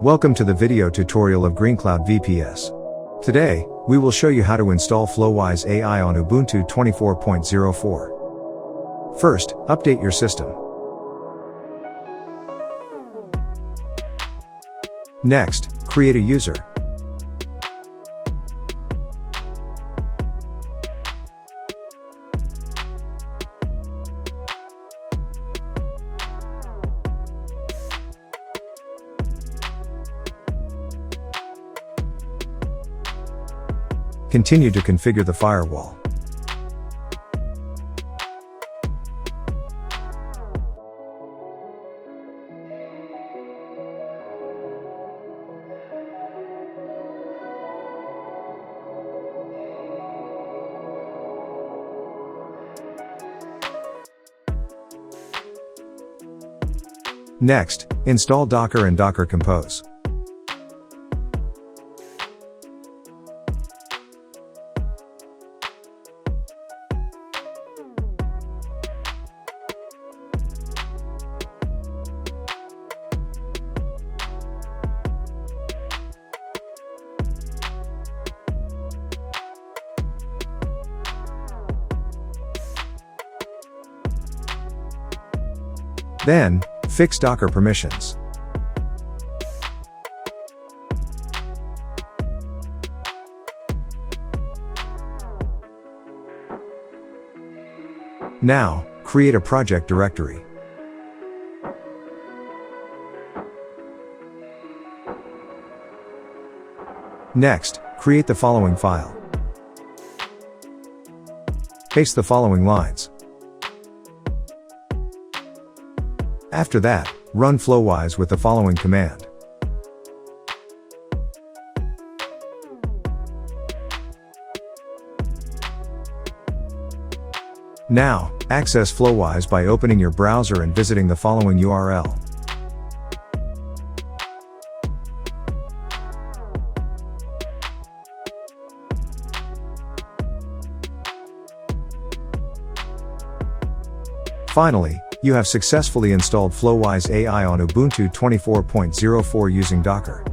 Welcome to the video tutorial of GreenCloud VPS. Today, we will show you how to install FlowiseAI on Ubuntu 24.04. First, update your system. Next, create a user. Continue to configure the firewall. Next, install Docker and Docker Compose. Then, fix Docker permissions. Now, create a project directory. Next, create the following file. Paste the following lines. After that, run Flowise with the following command. Now, access Flowise by opening your browser and visiting the following URL. Finally, you have successfully installed FlowiseAI on Ubuntu 24.04 using Docker.